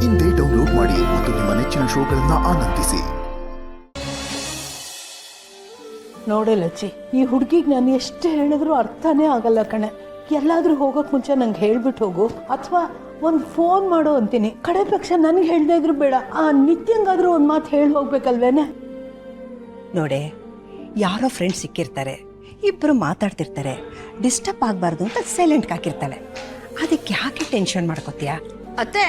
ಇಂದೇ ಡೌನ್ಲೋಡ್ ಮಾಡಿ ಮತ್ತು ನಿಮ್ಮ ನೆಚ್ಚಿನ ಶೋಗಳನ್ನು ಆನಂದಿಸಿ. ನೋಡೆ ಲಚ್ಚಿ, ಈ ಹುಡುಗಿಗೆ ನಾನು ಎಷ್ಟು ಹೇಳಿದ್ರು ಅರ್ಥನೇ ಆಗಲ್ಲ ಕಣೆ. ಎಲ್ಲಾದ್ರೂ ಹೋಗೋಕೆ ಮುಂಚೆ ನಂಗೆ ಹೇಳ್ಬಿಟ್ಟು ಹೋಗು, ಅಥವಾ ಒಂದು ಫೋನ್ ಮಾಡು ಅಂತೀನಿ. ಕಡೆ ಪಕ್ಷ ನನಗೆ ಹೇಳ್ದೇ ಇದ್ರು ಬೇಡ, ಆ ನಿತ್ಯಂಗಾದ್ರೂ ಒಂದು ಮಾತು ಹೇಳಿ ಹೋಗ್ಬೇಕಲ್ವೇನೆ. ನೋಡೆ, ಯಾರೋ ಫ್ರೆಂಡ್ಸ್ ಸಿಕ್ಕಿರ್ತಾರೆ, ಇಬ್ಬರು ಮಾತಾಡ್ತಿರ್ತಾರೆ, ಡಿಸ್ಟರ್ಬ್ ಆಗಬಾರ್ದು ಅಂತ ಸೈಲೆಂಟ್ಗೆ ಹಾಕಿರ್ತಾಳೆ. ಅದಕ್ಕೆ ಯಾಕೆ ಟೆನ್ಷನ್ ಮಾಡ್ಕೋತೀಯಾ? ಅತ್ತೆ,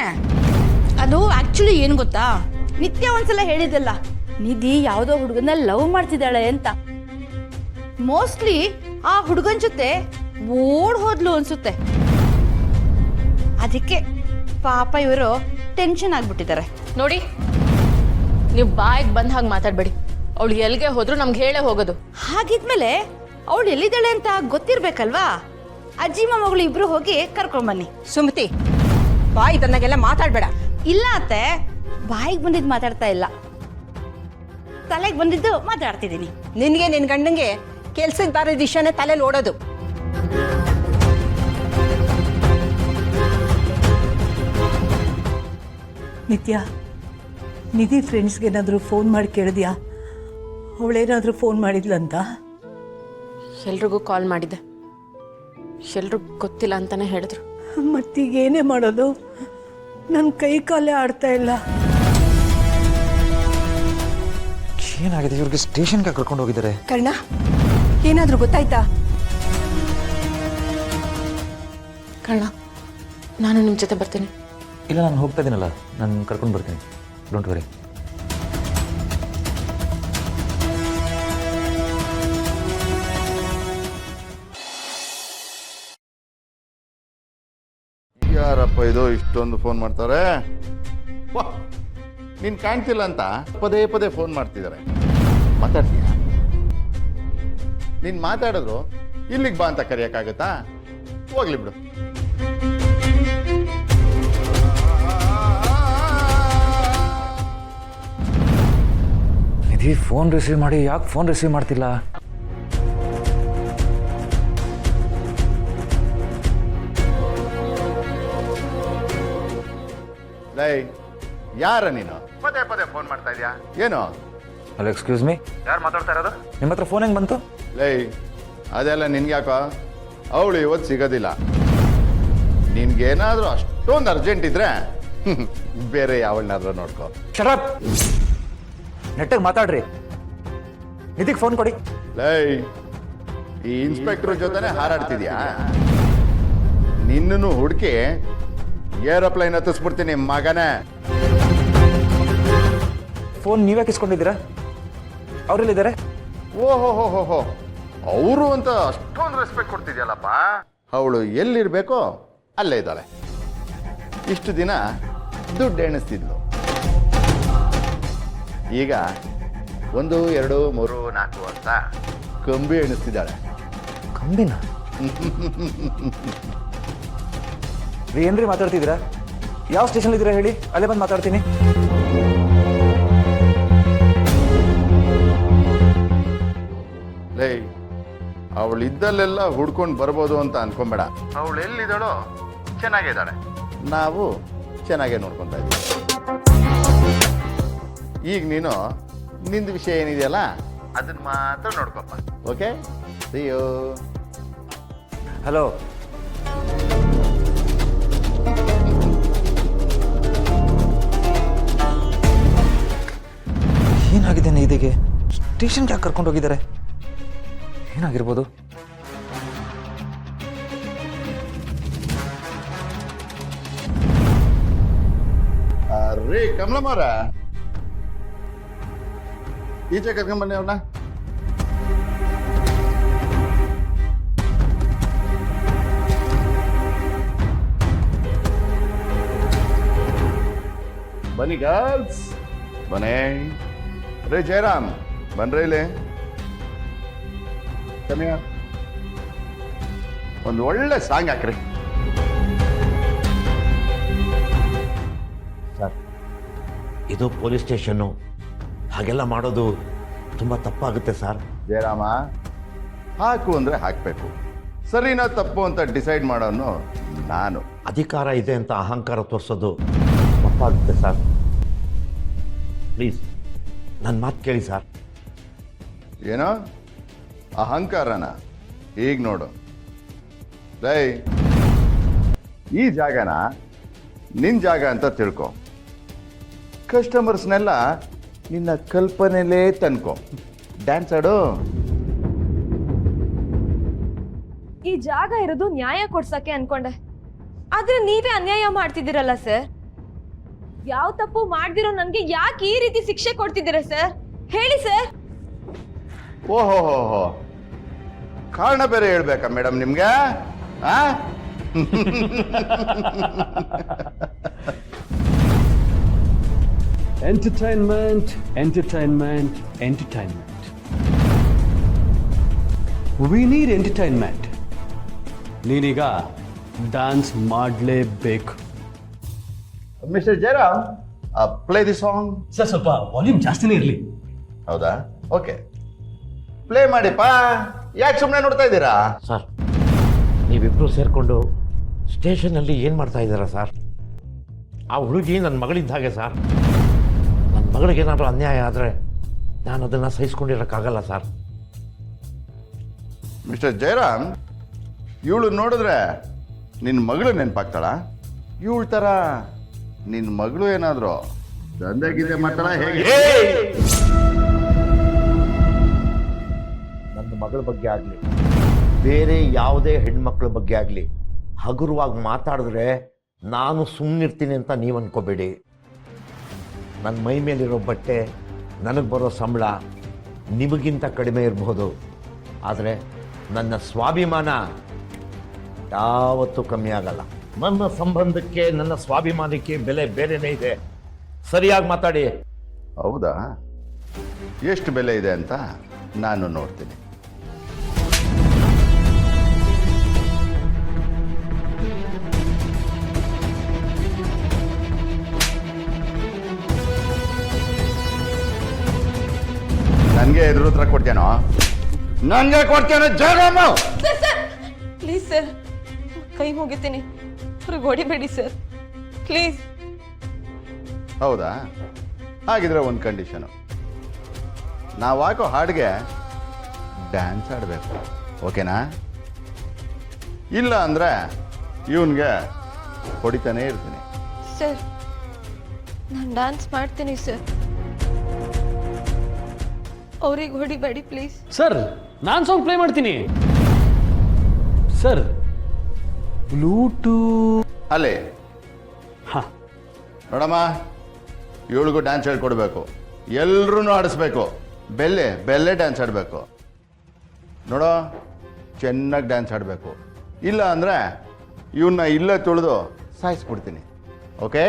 ಅದು ಆಕ್ಚುಲಿ ಏನು ಗೊತ್ತಾ, ನಿತ್ಯ ಒಂದ್ಸಲ ಹೇಳಿದಲ್ಲ, ನಿಧಿ ಯಾವುದೋ ಹುಡುಗನ ಲವ್ ಮಾಡ್ತಿದ್ದಾಳೆ ಅಂತ. ಮೋಸ್ಟ್ಲಿ ಆ ಹುಡುಗನ ಜೊತೆ ಓಡ್ ಹೋದ್ಲು ಅನ್ಸುತ್ತೆ. ಅದಕ್ಕೆ ಪಾಪ ಇವರು ಟೆನ್ಷನ್ ಆಗ್ಬಿಟ್ಟಿದ್ದಾರೆ. ನೋಡಿ, ನೀವು ಬಾಯಿಗೆ ಬಂದ ಹಾಗೆ ಮಾತಾಡಬೇಡಿ. ಅವಳು ಎಲ್ಲಿಗೆ ಹೋದ್ರು ನಮ್ಗೆ ಹೇಳೇ ಹೋಗೋದು. ಹಾಗಿದ್ಮೇಲೆ ಅವಳು ಎಲ್ಲಿದ್ದಾಳೆ ಅಂತ ಗೊತ್ತಿರ್ಬೇಕಲ್ವಾ? ಅಜ್ಜಿ ಮೊಮ್ಮಗಳು ಇಬ್ರು ಹೋಗಿ ಕರ್ಕೊಂಡ್ಬನ್ನಿ. ಸುಮತಿ, ಬಾಯಿ ಬಂದಾಗೆಲ್ಲ ಮಾತಾಡ್ಬೇಡ. ಇಲ್ಲ ಅತ್ತೆ, ಬಾಯಿಗೆ ಬಂದಿದ್ದು ಮಾತಾಡ್ತಾ ಇಲ್ಲ, ತಲೆಗೆ ಬಂದಿದ್ದು ಮಾತಾಡ್ತಿದ್ದೀನಿ. ನಿನಗೆ ನಿನ್ನ ಗಂಡಂಗೆ ಕೆಲ್ಸಕ್ಕೆ ಬಾರದ ವಿಷಯನೇ ತಲೆಯಲ್ಲಿ ಓಡೋದು. ನಿತ್ಯ, ನಿಧಿ ಫ್ರೆಂಡ್ಸ್ಗೆ ಏನಾದರೂ ಫೋನ್ ಮಾಡಿ ಕೇಳಿದ್ಯಾ? ಅವಳೇನಾದರೂ ಫೋನ್ ಮಾಡಿದ್ಲಂತ? ಎಲ್ರಿಗೂ ಕಾಲ್ ಮಾಡಿದ್ದೆ, ಎಲ್ರಿಗೂ ಗೊತ್ತಿಲ್ಲ ಅಂತಾನೆ ಹೇಳಿದ್ರು. ಮತ್ತೀಗ ಏನೇ ಮಾಡೋದು? ನನ್ನ ಕೈ ಕಾಲೇ ಆಡ್ತಾ ಇಲ್ಲ. ಏನಾಗಿದೆ ಇವ್ರಿಗೆ? ಸ್ಟೇಷನ್ಗೆ ಕರ್ಕೊಂಡು ಹೋಗಿದ್ದಾರೆ. ಕರ್ಣ, ಏನಾದರೂ ಗೊತ್ತಾಯ್ತಾ? ಕರ್ಣ, ನಾನು ನಿಮ್ಮ ಜೊತೆ ಬರ್ತೀನಿ. ಇಲ್ಲ, ನಾನು ಹೋಗ್ತಾ ಇದ್ದೀನಲ್ಲ, ನಾನು ಕರ್ಕೊಂಡು ಬರ್ತೀನಿ. Don't worry. ಯಾರಪ್ಪ ಇದು ಇಷ್ಟೊಂದು ಫೋನ್ ಮಾಡ್ತಾರೆ? ವಾಹ್, ನೀನು ಕಾಣ್ತಿಲ್ಲ ಅಂತ ಪದೇ ಪದೇ ಫೋನ್ ಮಾಡ್ತಿದ್ದಾರೆ. ಮಾತಾಡ್ತೀಯ? ನೀನು ಮಾತಾಡಿದ್ರು ಇಲ್ಲಿಗೆ ಬಾ ಅಂತ ಕರೆಯೋಕ್ಕಾಗತ್ತಾ? ಹೋಗ್ಲಿ ಬಿಡು. ನಿಧಿ ಫೋನ್ ರಿಸೀವ್ ಮಾಡಿ, ಯಾಕೆ ಫೋನ್ ರಿಸೀವ್ ಮಾಡ್ತಿಲ್ಲ? ಲೈ, ಯಾರ ನೀನು? ಪದೇ ಪದೇ ಫೋನ್ ಮಾಡ್ತಾ ಇದೀಯಾ? ಏನು? ಹಲೋ, ಎಕ್ಸ್ಕ್ಯೂಸ್ ಮೀ, ಯಾರು ಮಾತಾಡ್ತಾ ಇರೋದು? ನಿಮ್ಮ ಹತ್ರ ಫೋನ್ ಹೆಂಗೆ ಬಂತು? ಲೈ, ಅದೆಲ್ಲ ನಿನ್ಗ್ಯಾಕೋ? ಅವಳು ಇವತ್ತು ಸಿಗೋದಿಲ್ಲ. ನಿನ್ಗೇನಾದ್ರೂ ಅಷ್ಟೊಂದು ಅರ್ಜೆಂಟ್ ಇದ್ರೆ ಬೇರೆ ಯಾವಳನ್ನಾದ್ರೂ ನೋಡ್ಕೋ. ಶರತ್, ನೆಟ್ಟಿಗೆ ಮಾತಾಡ್ರಿ. ನಿಧಿಗೆ ಫೋನ್ ಕೊಡಿ. ಲೈ, ಈ ಇನ್ಸ್ಪೆಕ್ಟರ್ ಜೊತೆನೆ ಹಾರಾಡ್ತಿದ್ಯಾ? ನಿನ್ನನ್ನು ಹುಡುಕಿ ಏರೋಪ್ಲೈನ್ ಹತ್ತಿಸ್ಬಿಡ್ತೀನಿ ಮಗನೇ. ಫೋನ್ ನೀವೇ ಕಿಸ್ಕೊಂಡಿದ್ದೀರಾ? ಅವರೆಲ್ಲಿದ್ದಾರೆ? ಓಹೋ ಹೋ ಹೋ ಹೋ, ಅವರು ಅಂತ ಅಷ್ಟೊಂದು ರೆಸ್ಪೆಕ್ಟ್ ಕೊಡ್ತಿದ್ಯಲ್ಲಪ್ಪ. ಅವಳು ಎಲ್ಲಿರ್ಬೇಕೋ ಅಲ್ಲೇ ಇದ್ದಾಳೆ. ಇಷ್ಟು ದಿನ ದುಡ್ಡು ಎಣಿಸ್ತಿದ್ಲು, ಈಗ 1 2 3 4 ಅಂತ ಕಂಬಿ ಎಣಿಸ್ತಿದ್ದಾಳೆ. ಕಂಬಿನ? ಏನ್ರಿ ಮಾತಾಡ್ತಿದ್ದೀರಾ? ಯಾವ ಸ್ಟೇಷನ್ ಇದ್ದೀರಾ ಹೇಳಿ, ಅಲ್ಲೇ ಬಂದು ಮಾತಾಡ್ತೀನಿ. ಲೇ, ಅವಳು ಇದ್ದಲ್ಲೆಲ್ಲ ಹುಡ್ಕೊಂಡು ಬರ್ಬೋದು ಅಂತ ಅನ್ಕೊಂಬೇಡ. ಅವಳು ಎಲ್ಲಿದ್ದಾಳೋ ಚೆನ್ನಾಗಿದ್ದಾಳೆ, ನಾವು ಚೆನ್ನಾಗೇ ನೋಡ್ಕೊತಾ ಇದ್ದೀವಿ. ಈಗ ನೀನು ನಿಂದು ವಿಷಯ ಏನಿದೆಯಲ್ಲ ಅದನ್ನ ಮಾತ್ರ ನೋಡ್ಕೊಪ್ಪ. Okay, see you. ಹಲೋ, ಏನಾಗಿದೆ ನಿಧಿಗೆ? ಸ್ಟೇಷನ್ಗೆ ಯಾಕೆ ಕರ್ಕೊಂಡು ಹೋಗಿದ್ದಾರೆ? ಏನಾಗಿರ್ಬೋದು? ರೀ ಕಮಲಮ್ಮರ, ಈಚೆ ಕರ್ಕೊಂಡ್ಬನ್ನಿ ಅವ್ರನ್ನ. ಬನ್ನಿ ಗರ್ಲ್ಸ್, ಬನ್ನಿ. ರೇ ಜಯರಾಮ್, ಬನ್ರಿ ಇಲ್ಲಿ. ಕಮ್ಮಿಯ ಒಂದು ಒಳ್ಳೆ ಸಾಂಗ್ ಹಾಕ್ರಿ. ಸರ್, ಇದು ಪೊಲೀಸ್ ಸ್ಟೇಷನ್ನು, ಹಾಗೆಲ್ಲ ಮಾಡೋದು ತುಂಬ ತಪ್ಪಾಗುತ್ತೆ ಸರ್. ಜಯರಾಮ, ಹಾಕು ಅಂದರೆ ಹಾಕಬೇಕು, ಸರಿನಾ ತಪ್ಪು ಅಂತ ಡಿಸೈಡ್ ಮಾಡೋನು ನಾನು. ಅಧಿಕಾರ ಇದೆ ಅಂತ ಅಹಂಕಾರ ತೋರಿಸೋದು ತಪ್ಪಾಗುತ್ತೆ ಸರ್. ಪ್ಲೀಸ್ ನನ್ನ ಮಾತು ಕೇಳಿ ಸರ್. ಏನೋ ಅಹಂಕಾರನ? ಈಗ ನೋಡು ರೈ, ಈ ಜಾಗನ ನಿನ್ನ ಜಾಗ ಅಂತ ತಿಳ್ಕೊ. ಕಸ್ಟಮರ್ಸ್ನೆಲ್ಲ ನಿನ್ನ ಕಲ್ಪನೆಲೇ ತನ್ಕೊ. ಡ್ಯಾನ್ಸ್ ಆಡು. ಈ ಜಾಗ ಇರೋದು ನ್ಯಾಯ ಕೊಡ್ಸಕ್ಕೆ ಅನ್ಕೊಂಡೆ, ಆದ್ರೆ ನೀವೇ ಅನ್ಯಾಯ ಮಾಡ್ತಿದ್ದೀರಲ್ಲ ಸರ್. ಯಾವ ತಪ್ಪು ಮಾಡ್ದಿರೋ ನನ್ಗೆ ಯಾಕೆ ಈ ರೀತಿ ಶಿಕ್ಷೆ ಕೊಡ್ತಿದ್ದೀರಾ ಸರ್? ಹೇಳಿ ಸರ್. ಓಹೋ ಕಾರಣ ಬೇರೆ ಹೇಳ್ಬೇಕಾ ಮೇಡಮ್ ನಿಮ್ಗೆ? ಆ entertainment entertainment entertainment. We need entertainment. ನೀನೀಗ ಡ್ಯಾನ್ಸ್ ಮಾಡಲೇಬೇಕು. Mister Jayaram, play the song. Sir ಸ್ವಲ್ಪ ವಾಲ್ಯೂಮ್ ಜಾಸ್ತಿನೇ ಇರಲಿ. ಹೌದಾ? ಓಕೆ, ಪ್ಲೇ ಮಾಡಿಪ್ಪ. ಯಾಕೆ ಸುಮ್ಮನೆ ನೋಡ್ತಾ ಇದ್ದೀರಾ? ಸರ್, ನೀವಿಬ್ಬರು ಸೇರಿಕೊಂಡು ಸ್ಟೇಷನಲ್ಲಿ ಏನು ಮಾಡ್ತಾ ಇದ್ದೀರಾ ಸರ್? ಆ ಹುಡುಗಿ ನನ್ನ ಮಗಳಿದ್ದ ಹಾಗೆ ಸರ್. ನನ್ನ ಮಗಳಿಗೇನಾದರೂ ಅನ್ಯಾಯ ಆದರೆ ನಾನು ಅದನ್ನು ಸಹಿಸ್ಕೊಂಡಿರೋಕ್ಕಾಗಲ್ಲ ಸರ್. ಮಿಸ್ಟರ್ ಜಯರಾಮ್, ಇವಳು ನೋಡಿದ್ರೆ ನಿನ್ನ ಮಗಳು ನೆನಪಾಗ್ತಾಳ? ಇವಳ ಥರ ನಿನ್ನ ಮಗಳು ಏನಾದರೂ ದಂಧೆಗಿದೆ ಮಾಡ್ತಾಳ ಹೇಗೆ? ನನ್ನ ಮಗಳ ಬಗ್ಗೆ ಆಗಲಿ ಬೇರೆ ಯಾವುದೇ ಹೆಣ್ಮಕ್ಳ ಬಗ್ಗೆ ಆಗಲಿ ಹಗುರವಾಗಿ ಮಾತಾಡಿದ್ರೆ ನಾನು ಸುಮ್ಮನಿರ್ತೀನಿ ಅಂತ ನೀವು ಅನ್ಕೋಬೇಡಿ. ನನ್ನ ಮೈ ಮೇಲಿರೋ ಬಟ್ಟೆ, ನನಗೆ ಬರೋ ಸಂಬಳ ನಿಮಗಿಂತ ಕಡಿಮೆ ಇರಬಹುದು, ಆದರೆ ನನ್ನ ಸ್ವಾಭಿಮಾನ ಯಾವತ್ತೂ ಕಮ್ಮಿ ಆಗಲ್ಲ. ನನ್ನ ಸಂಬಂಧಕ್ಕೆ, ನನ್ನ ಸ್ವಾಭಿಮಾನಕ್ಕೆ ಬೆಲೆ ಬೇರೆನೇ ಇದೆ. ಸರಿಯಾಗಿ ಮಾತಾಡಿ. ಹೌದಾ? ಎಷ್ಟು ಬೆಲೆ ಇದೆ ಅಂತ ನಾನು ನೋಡ್ತೀನಿ. ನನಗೆ ಎದುರು ಉತ್ತರ ಕೊಡ್ತೇನೋ? ನನಗೆ ಕೊಡ್ತೇನೋ ಜಯರಾಮ? ಪ್ಲೀಸ್ ಸರ್, ಕೈ ಮುಗಿತೀನಿ, ಅವ್ರಿಗೆ ಹೊಡಿಬೇಡಿ ಸರ್ ಪ್ಲೀಸ್. ಹೌದಾ? ಹಾಗಿದ್ರೆ ಒಂದು ಕಂಡೀಷನು, ನಾವು ಹಾಕೋ ಹಾಡಿಗೆ ಡ್ಯಾನ್ಸ್ ಆಡಬೇಕು. ಓಕೆನಾ? ಇಲ್ಲ ಅಂದರೆ ಇವನ್ಗೆ ಹೊಡಿತಾನೇ ಇರ್ತೀನಿ. ಸರ್, ನಾನು ಡ್ಯಾನ್ಸ್ ಮಾಡ್ತೀನಿ ಸರ್, ಅವ್ರಿಗೆ ಹೊಡಿಬೇಡಿ ಪ್ಲೀಸ್. ಸರ್, ನಾನು ಸಾಂಗ್ ಪ್ಲೇ ಮಾಡ್ತೀನಿ. ಸರ್, ಬ್ಲೂಟೂತ್ ಅಲ್ಲೇ ಹಾಂ ನೋಡಮ್ಮ, ಇವಳಿಗೂ ಡ್ಯಾನ್ಸ್ ಹೇಳ್ಕೊಡ್ಬೇಕು, ಎಲ್ಲರೂ ಆಡಿಸ್ಬೇಕು. ಬೆಲ್ಲೆ ಡ್ಯಾನ್ಸ್ ಆಡಬೇಕು. ನೋಡೋ, ಚೆನ್ನಾಗಿ ಡ್ಯಾನ್ಸ್ ಆಡಬೇಕು. ಇಲ್ಲ ಅಂದರೆ ಇವನ್ನ ಇಲ್ಲೇ ತುಳಿದು ಸಾಯಿಸ್ಬಿಡ್ತೀನಿ. ಓಕೆ?